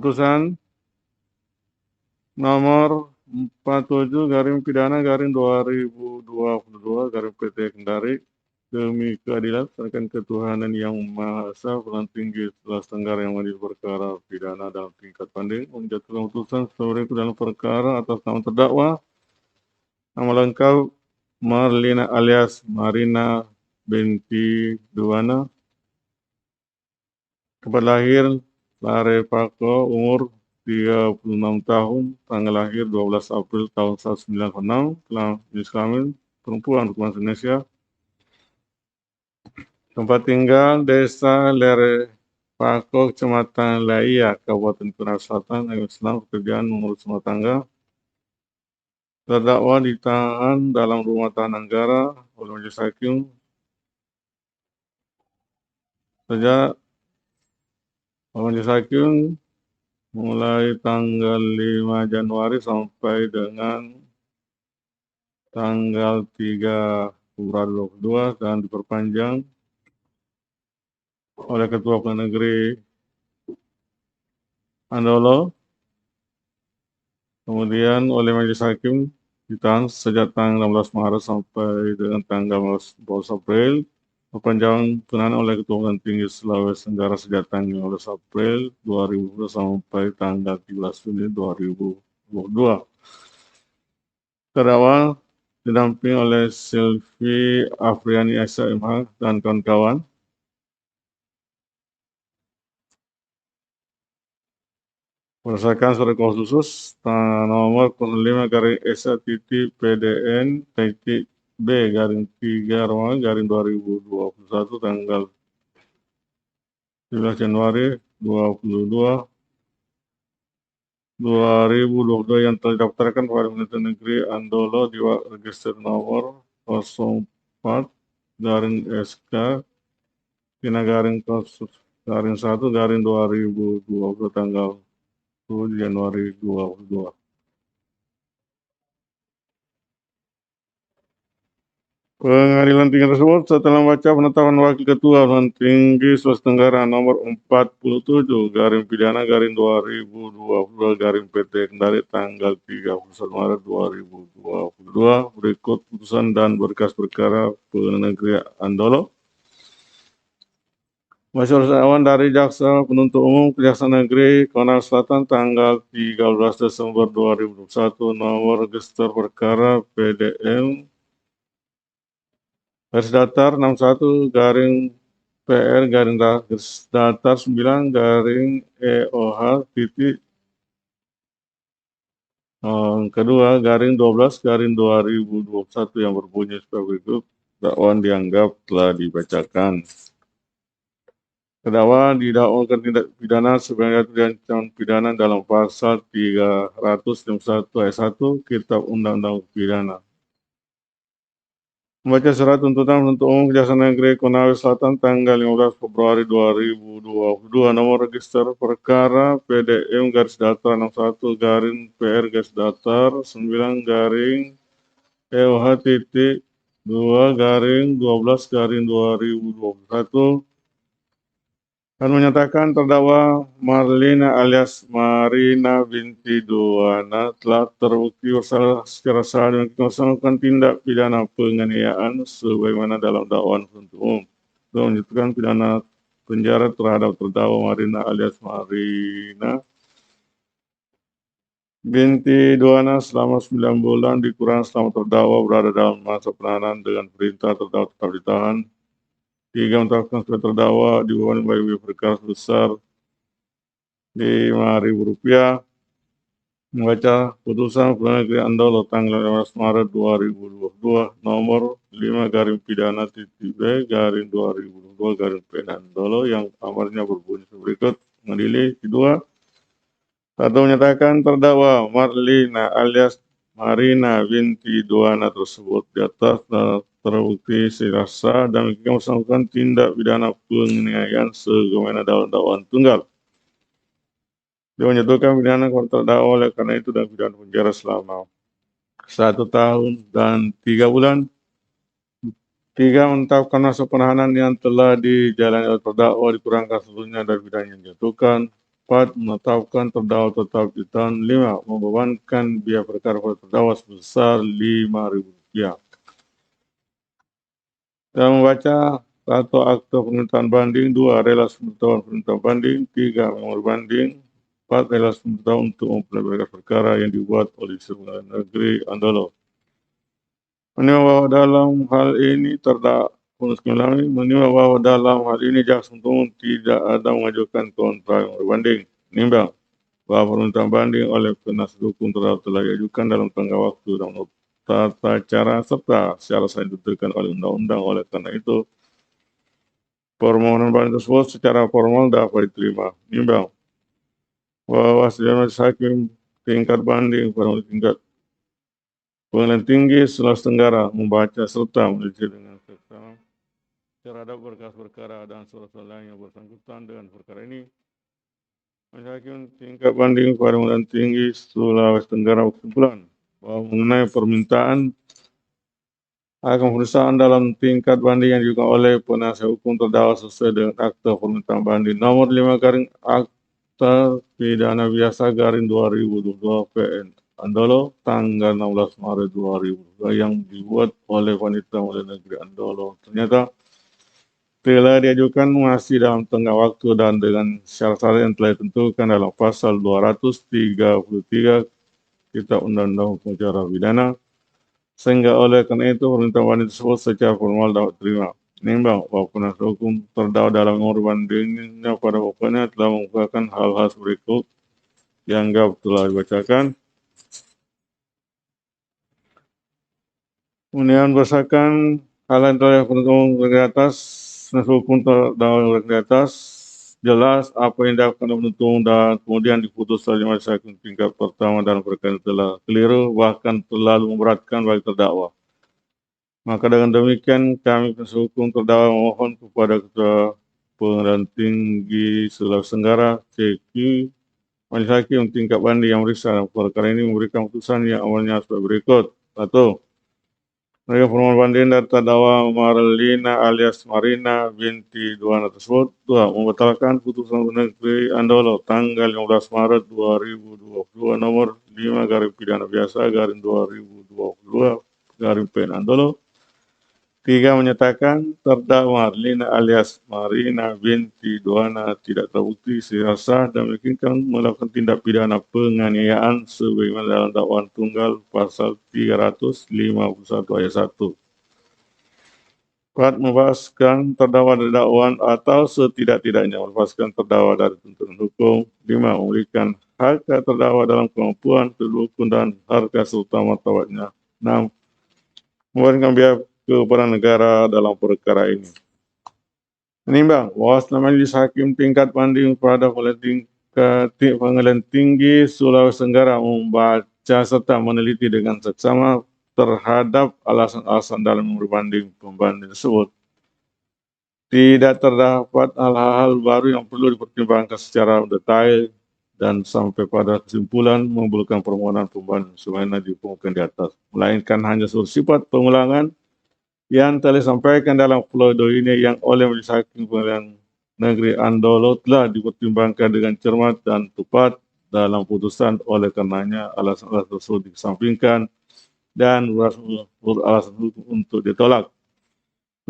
Putusan nomor 47 garing pidana garing 2022 garing PT Kendari demi keadilan serta ketuhanan yang Maha Esa, Pengadilan Tinggi Sulawesi Tenggara yang mengadili perkara pidana dalam tingkat banding menjatuhkan putusan sebagai dalam perkara atas nama terdakwa nama lengkap Marlina alias Marina binti Duwana, tempat lahir Lare Pako, umur 36 tahun, tanggal lahir 12 April tahun 1996, jenis kelamin perempuan, hukuman Indonesia. Tempat tinggal Desa Lere Pako, Kecamatan Laia, Kabupaten Kuala Selatan, Islam, pekerjaan mengurus rumah tangga. Terdakwa ditahan dalam rumah tahanan negara oleh Majelis Hakim sejak Majelis Hakim mulai tanggal 5 Januari sampai dengan tanggal 3 Februari 2022 dan diperpanjang oleh Ketua Pengadilan Negeri Andolo, kemudian oleh Majelis Hakim ditahan sejak tanggal 16 Maret sampai dengan tanggal 12 April, perpanjangan penahanan oleh Ketua Pengadilan Tinggi Sulawesi Tenggara sejak tanggal 15 April 2020 sampai tanggal 13 Juni 2022. Terdakwa didampingi oleh Silvi Afriani SMH dan kawan-kawan. Berdasarkan surat khusus nomor 05 garing SA titik PDN titik B garing 3 Roma garing 2021 tanggal 17 Januari 2022 yang telah didaftarkan pada Pengadilan Negeri Andolo di register nomor 04 garing SK Pina garing kasus garing 1 garing 2020 tanggal 10 Januari 2022. Pengadilan tinggi tersebut setelah membaca penetapan Wakil Ketua Pengadilan Tinggi Sulawesi Tenggara nomor 47 garing pidana garing 2022 garing PT Kendari tanggal 31 Maret 2022 berikut putusan dan berkas perkara Pengadilan Negeri Andolo. Masyarakat awan dari Jaksa Penuntut Umum Kejaksaan Negeri Kuala Selatan tanggal 13 Desember 2021 nomor register perkara PDM garis datar 61 garing PR garing garis datar 9 garing EOH titik kedua garing 12 garing 2021 yang berbunyi sebagai berikut. Dakwaan dianggap telah dibacakan. Terdakwa didakwakan tindak pidana sebagai ancaman pidana dalam pasal 351 ayat 1 Kitab Undang-Undang Pidana. Membaca surat tuntutan penuntut umum Kejaksaan Negeri Konawe Selatan tanggal 15 Februari 2022 nomor register perkara PDM garis datar 61 garing PR garis datar 9 garing EOH titik 2 garing 12 garing 2021 dan menyatakan terdakwa Marlina alias Marina binti Duwana telah terbukti bersalah secara sah dan melakukan tindak pidana penganiayaan sebagaimana dalam dakwaan penuntut umum dan menjatuhkan pidana penjara terhadap terdakwa Marina alias Marina binti Duwana selama 9 bulan dikurang selama terdakwa berada dalam masa penahanan dengan perintah terdakwa tetap ditahan. 3. Menetapkan sebagai terdakwa dibebani bagi perkara sebesar Rp5.000. Membaca putusan Pengadilan Negeri Andolo tanggal 15 Maret 2022 nomor 5 garing pidana titik B garing 2022 garing PN Andolo yang amarnya berbunyi berikut. Mengadili kedua, satu menyatakan terdakwa Marlina alias Marina binti Duwana tersebut di atas terbukti secara sah dan melakukan tindak pidana penganiayaan sebagaimana dalam dakwaan tunggal. Dia menjatuhkan pidana kepada terdakwa oleh karena itu dan pidana penjara selama 1 tahun dan 3 bulan. 3. Menetapkan masa penahanan yang telah dijalani oleh terdakwa dikurangkan seluruhnya dari pidana yang dijatuhkan. 4. Menetapkan terdakwa tetap ditahan. 5. Membebankan biaya perkara pada terdakwa sebesar Rp5.000. Dalam membaca 1. Akta permintaan banding. 2. Relasi pemberitahuan permintaan banding. 3. Memori banding. 4. Relasi pemberitahuan untuk memperoleh perkara yang dibuat oleh Pengadilan Negeri Andolo. Menimbang bahwa dalam hal ini menimbang bahwa dalam hal ini jaksa penuntut umum tidak ada mengajukan kontra memori banding. Menimbang bahwa permintaan banding oleh penasihat hukum telah diajukan dalam tengah waktu dan tata cara serta secara sah ditentukan oleh undang-undang. Oleh karena itu, permohonan banding tersebut secara formal dapat diterima. Menimbang bahwa majelis hakim tingkat banding pada tingkat Pengadilan Tinggi Sulawesi Tenggara membaca serta meneliti dengan seksama terhadap berkas perkara dan surat-surat lain yang bersangkutan dengan perkara ini. Majelis hakim tingkat banding pada Pengadilan Tinggi Sulawesi Tenggara berkesimpulan bahwa mengenai permintaan akan pemeriksaan dalam tingkat banding yang diajukan oleh penasihat hukum terdakwa sesuai dengan Akta Permintaan Banding nomor 5 garing Akta Pidana Biasa garing 2022 PN Andolo tanggal 16 Maret 2022 yang dibuat oleh Panitia Pengadilan Negeri Andolo ternyata telah diajukan masih dalam tengah waktu dan dengan syarat-syarat yang telah ditentukan dalam pasal 233 Kitab Undang-Undang Hukum Acara Pidana, sehingga oleh karena itu permintaan banding tersebut secara formal dapat diterima. Menimbang bahwa penasihat hukum terdakwa dalam memori bandingnya pada pokoknya telah mengumpulkan hal-hal berikut yang telah dibacakan. Kemudian berdasarkan hal yang telah di atas, penasihat hukum terdakwa di atas jelas apa yang dilakukan oleh penuntut umum dan kemudian diputus oleh majelis hakim tingkat pertama dalam perkara telah keliru bahkan terlalu memberatkan bagi terdakwa. Maka dengan demikian kami penasihat hukum terdakwa memohon kepada Ketua Pengadilan Tinggi Sulawesi Tenggara CQ majelis hakim tingkat banding yang meriksa perkara ini memberikan putusan yang awalnya sebagai berikut. 1. Mereka permohonan banding dari terdakwa Marlina alias Marina binti Duana tersebut. 2. Membatalkan putusan Pengadilan Negeri Andolo tanggal 15 Maret 2022 nomor 5 garing pidana biasa garing 2022 garing PN Andolo. 3. Menyatakan terdakwa Marlina alias Marina binti Duana tidak terbukti secara sah dan memungkinkan melakukan tindak pidana penganiayaan sebagaimana dalam dakwaan tunggal pasal 351 ayat 1. 4. Membebaskan terdakwa dari dakwaan atau setidak-tidaknya melepaskan terdakwa dari tuntutan hukum. 5. Memberikan hak terdakwa dalam kemampuan hukum dan harga serta martabatnya. 6. Memberikan biaya kepada negara dalam perkara ini. Menimbang bahwa selama majelis hakim tingkat banding pada Pengadilan Tinggi Sulawesi Tenggara membaca serta meneliti dengan seksama terhadap alasan-alasan dalam memberi banding pembanding tersebut, tidak terdapat hal-hal baru yang perlu dipertimbangkan secara detail dan sampai pada kesimpulan mengabulkan permohonan pembanding sebagaimana dikemukakan di atas, melainkan hanya bersifat pengulangan yang telah disampaikan dalam pledoi ini yang oleh Majelis Hakim Pengadilan Negeri Andolo telah dipertimbangkan dengan cermat dan tepat dalam putusan. Oleh karenanya alasan-alasan tersebut dikesampingkan dan beralasan hukum untuk ditolak.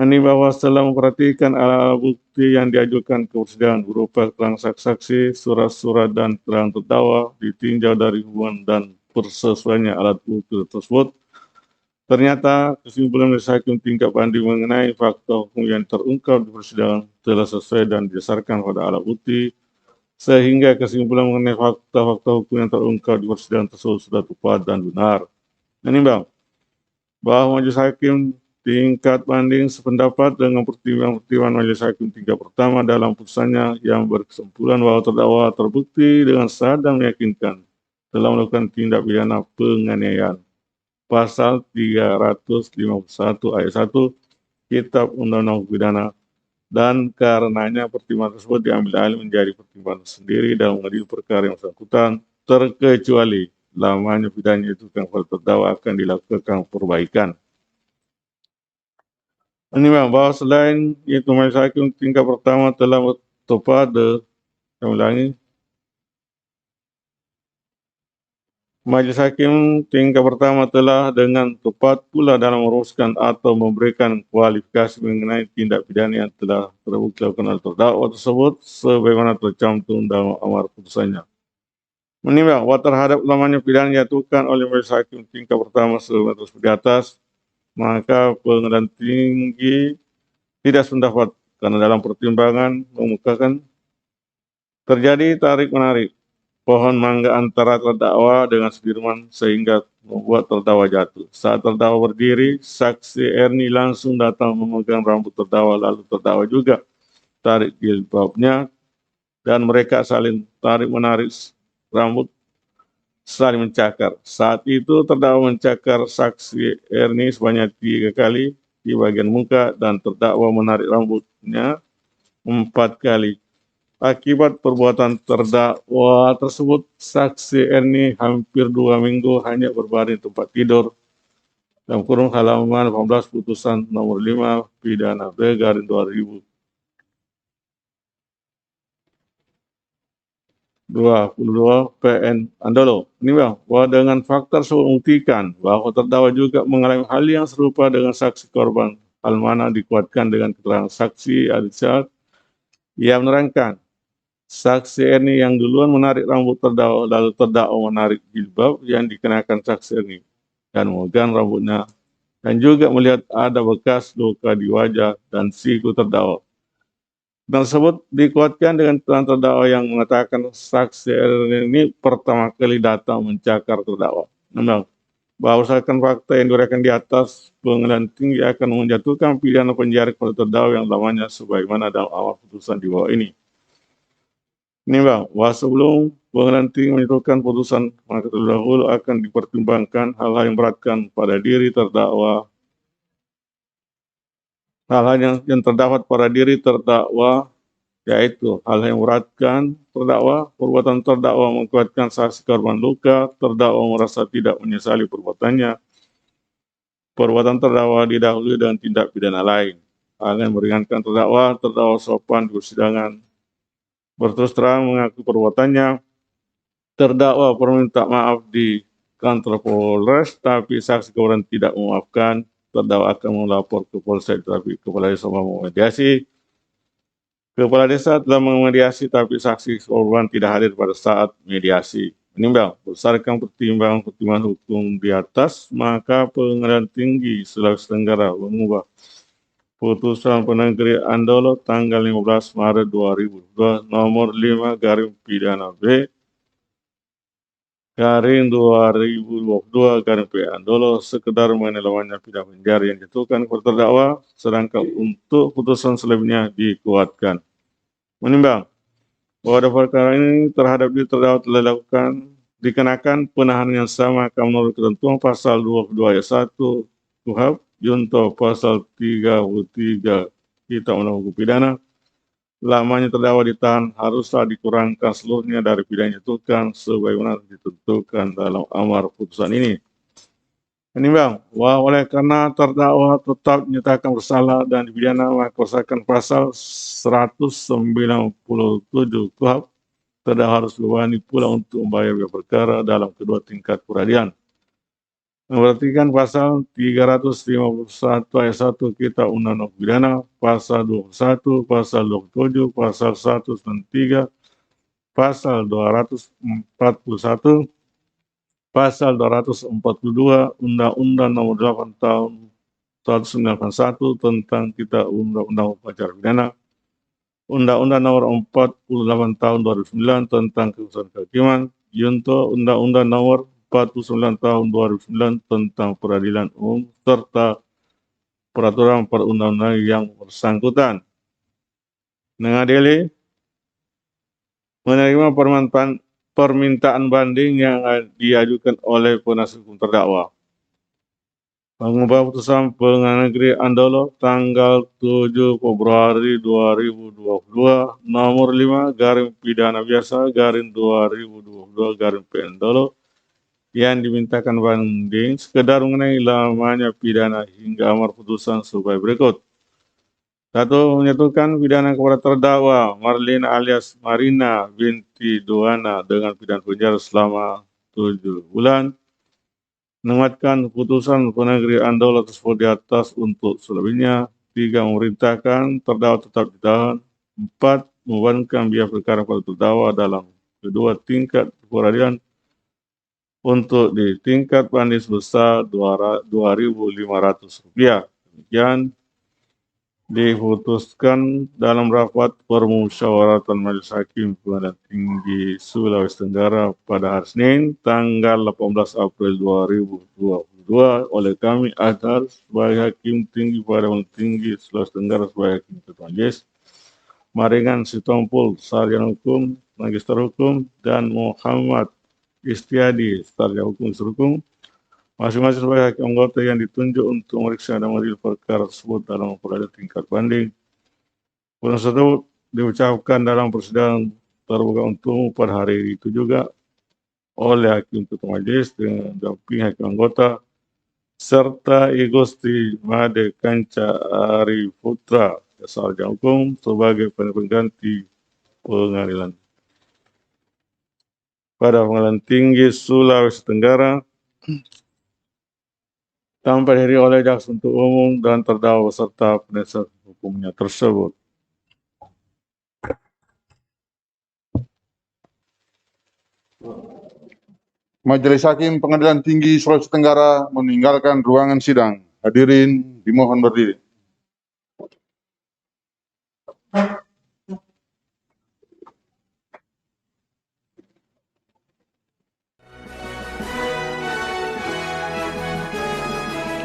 Menimbang bahwa setelah memperhatikan alat bukti yang diajukan ke persidangan berupa keterangan saksi, surat-surat dan keterangan terdakwa ditinjau dari hubungan dan persesuaiannya alat bukti tersebut, ternyata kesimpulan majelis hakim tingkat banding mengenai fakta hukum yang terungkap di persidangan telah sesuai dan didasarkan pada alat bukti, sehingga kesimpulan mengenai fakta-fakta hukum yang terungkap di persidangan tersebut sudah tepat dan benar. Menimbang bahwa majelis hakim tingkat banding sependapat dengan pertimbangan majelis hakim tingkat pertama dalam putusannya yang berkesimpulan bahwa terdakwa terbukti dengan sah dan meyakinkan telah melakukan tindak pidana penganiayaan. Pasal 351 ayat 1 Kitab Undang-Undang Pidana, dan karenanya pertimbangan tersebut diambil alih menjadi pertimbangan sendiri dalam mengadili perkara yang bersangkutan, terkecuali lamanya pidana itu kepada terdakwa akan dilakukan perbaikan. Menimbang bahwa selain itu majelis hakim tingkat pertama telah tepat Majelis Hakim tingkat pertama telah dengan tepat pula dalam merumuskan atau memberikan kualifikasi mengenai tindak pidana yang telah terbukti dilakukan oleh terdakwa tersebut sebagaimana tercantum dalam amar putusannya. Menimbang bahwa terhadap lamanya pidana dijatuhkan oleh Majelis Hakim tingkat pertama sebagaimana tersebut di atas, maka pengadilan tinggi tidak sependapat karena dalam pertimbangan mengemukakan terjadi tarik-menarik pohon mangga antara terdakwa dengan Sudirman sehingga membuat terdakwa jatuh. Saat terdakwa berdiri, saksi Erni langsung datang memegang rambut terdakwa, lalu terdakwa juga tarik jilbabnya dan mereka saling tarik-menarik rambut, saling mencakar. Saat itu terdakwa mencakar saksi Erni sebanyak 3 kali di bagian muka dan terdakwa menarik rambutnya 4 kali. Akibat perbuatan terdakwa tersebut, saksi Erni hampir 2 minggu hanya berbaring di tempat tidur. Dalam kurung halaman 18 putusan nomor 5 pidana B/2022 PN Andolo. Menimbang bahwa dengan fakta tersebut membuktikan bahwa terdakwa juga mengalami hal yang serupa dengan saksi korban, hal mana dikuatkan dengan keterangan saksi Aditya yang menerangkan saksi Erni yang duluan menarik rambut terdakwa, lalu terdakwa menarik jilbab yang dikenakan saksi Erni dan memegang rambutnya, dan juga melihat ada bekas luka di wajah dan siku terdakwa. Tersebut dikuatkan dengan keterangan terdakwa yang mengatakan saksi Erni ini pertama kali datang mencakar terdakwa. Memang berdasarkan fakta yang diuraikan di atas, pengadilan tinggi akan menjatuhkan pidana penjara kepada terdakwa yang lamanya sebagaimana dalam amar putusan di bawah ini. Menimbang bahwa sebelum pengadilan tinggi menjatuhkan putusan, maka terlebih dahulu akan dipertimbangkan hal-hal yang beratkan pada diri terdakwa, hal-hal yang terdapat pada diri terdakwa, yaitu hal yang memberatkan terdakwa, perbuatan terdakwa mengakibatkan saksi korban luka, terdakwa merasa tidak menyesali perbuatannya, perbuatan terdakwa didahului dengan tindak pidana lain, hal yang meringankan terdakwa sopan di persidangan, berterus terang mengaku perbuatannya, terdakwa meminta maaf di kantor Polres, tapi saksi korban tidak memaafkan, terdakwa akan melapor ke Polsek, tapi kepala desa mau memediasi. Kepala desa telah memediasi, tapi saksi korban tidak hadir pada saat mediasi. Menimbang berdasarkan pertimbangan hukum di atas, maka pengadilan tinggi Sulawesi Tenggara mengubah putusan Pengadilan Negeri Andolo tanggal 15 Maret 2002 nomor 5 garing pidana B garing 2022 garing P. Andolo sekedar mengenai lamanya pidana penjara yang dijatuhkan kepada terdakwa, sedangkan untuk putusan selebihnya dikuatkan. Menimbang bahwa dalam perkara ini terhadap terdakwa telah dilakukan dikenakan penahanan yang sama menurut ketentuan pasal 22 ayat 1 KUHP junto pasal 33 Kitab Undang-Undang Hukum Pidana. Lamanya terdakwa ditahan haruslah dikurangkan seluruhnya dari pidana dijatuhkan sebagaimana ditentukan dalam amar putusan ini. Menimbang bahwa oleh karena terdakwa tetap dinyatakan bersalah dan dipidana maka berdasarkan pasal 197 KUHP, terdakwa harus berani pula untuk membayar biaya perkara dalam kedua tingkat peradilan. Memperhatikan pasal 351 ayat 1 Kitab Undang-Undang Pidana, pasal 21, pasal 27, pasal 193, pasal 241, pasal 242 Undang-Undang Nomor 8 Tahun 1991 tentang Kitab Undang-Undang Acara Pidana, Undang-Undang Nomor 48 Tahun 2009 tentang Keputusan Kehakiman, junto Undang-Undang Nomor 49 Tahun 2009 tentang Peradilan Umum, serta peraturan perundang-undangan yang bersangkutan. Mengadili menerima permintaan banding yang diajukan oleh penasihat hukum terdakwa. Mengubah putusan Pengadilan Negeri Andolo tanggal 7 Februari 2022 nomor 5 garing pidana biasa garing 2022 garing P. Andolo yang dimintakan banding sekedar mengenai lamanya pidana hingga amar putusan sebagai berikut. 1. Menyatukan pidana kepada terdakwa Marlina alias Marina binti Duana dengan pidana penjara selama 7 bulan. Menguatkan keputusan Pengadilan Daulat tersebut di atas untuk selebihnya. 3. Memerintahkan terdakwa tetap ditahan. 4. Membebankan biaya perkara pada terdakwa dalam kedua tingkat peradilan untuk di tingkat banding sebesar Rp2.500. Demikian diputuskan dalam rapat permusyawaratan Majelis Hakim Pengadilan Tinggi Sulawesi Tenggara pada hari Senin tanggal 18 April 2022 oleh kami Azhar sebagai Hakim Tinggi Pengadilan Tinggi Sulawesi Tenggara sebagai Hakim Ketua Majelis, Maringan Sitompul Sarjana Hukum, Magister Hukum, dan Muhammad Istiadi Sarjana Hukum Hukum, masing-masing sebagai hakim anggota yang ditunjuk untuk memeriksa dan mengadili perkara tersebut dalam peradilan tingkat banding. Putusan tersebut diucapkan dalam persidangan terbuka umum pada hari itu juga oleh Hakim Ketua Majelis dengan dampingan hakim anggota serta I Gusti Made Kanca Ari Putra Sarjana Hukum sebagai pengganti pengadilan. Pada Pengadilan Tinggi Sulawesi Tenggara tanpa dihadiri oleh jaksa penuntut umum dan terdakwa serta penasihat hukumnya tersebut. Majelis Hakim Pengadilan Tinggi Sulawesi Tenggara meninggalkan ruangan sidang. Hadirin dimohon berdiri.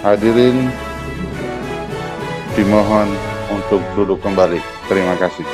Hadirin dimohon untuk duduk kembali. Terima kasih.